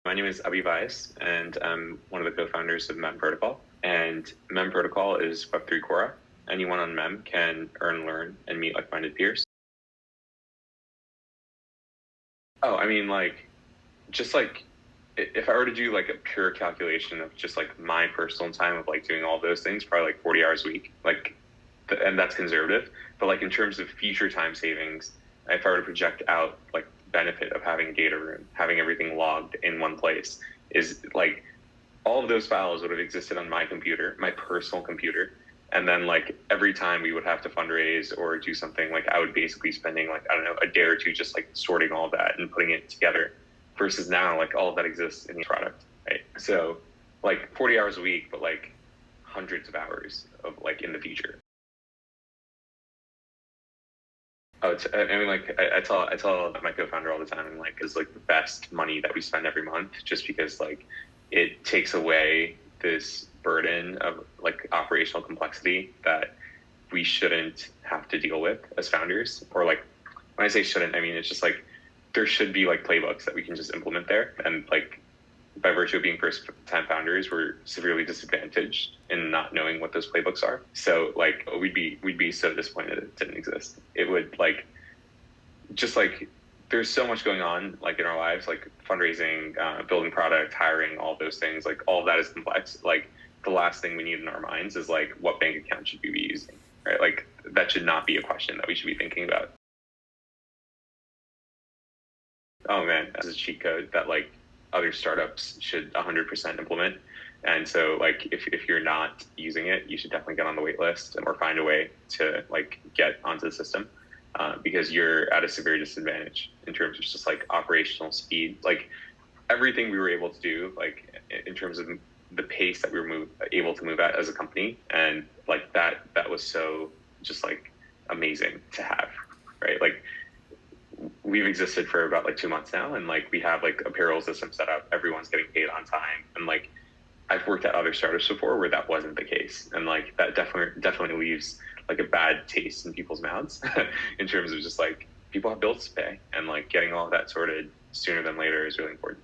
My name is Abhi Vyas, and I'm one of the co-founders of Mem Protocol. And Mem Protocol is Web3 Quora. Anyone on Mem can earn, learn, and meet like-minded peers. Oh, I mean, just like, if I were to do like a pure calculation of just like my personal time of like doing all those things, probably like 40 hours a week, and that's conservative. But like in terms of future time savings, if I were to project out like benefit of having a data room, having everything logged in one place, is like all of those files would have existed on my computer, my personal computer. And then like every time we would have to fundraise or do something, like I would basically spending like, I don't know, a day or two just like sorting all that and putting it together, versus now like all of that exists in the product, right? So like 40 hours a week, but like hundreds of hours of like in the future. Oh, I mean, like I tell my co-founder all the time, like it's like the best money that we spend every month, just because like it takes away this burden of like operational complexity that we shouldn't have to deal with as founders. Or like when I say shouldn't, I mean it's just like there should be like playbooks that we can just implement there, and like by virtue of being first time founders, we're severely disadvantaged in not knowing what those playbooks are. So like we'd be so disappointed it didn't exist. It would like just like there's so much going on like in our lives, like fundraising, building product, hiring, all those things. Like all of that is complex. Like the last thing we need in our minds is like what bank account should we be using, right? Like that should not be a question that we should be thinking about. Oh man, that's a cheat code that like other startups should 100% implement. And so like if you're not using it, you should definitely get on the wait list or find a way to like get onto the system, because you're at a severe disadvantage in terms of just like operational speed. Like everything we were able to do, like in terms of the pace that we were able to move at as a company, and like that was so just like amazing to have, right? Like we've existed for about like 2 months now, and like we have like a payroll system set up, everyone's getting paid on time, and like I've worked at other startups before where that wasn't the case, and like that definitely leaves like a bad taste in people's mouths in terms of just like people have bills to pay, and like getting all of that sorted sooner than later is really important.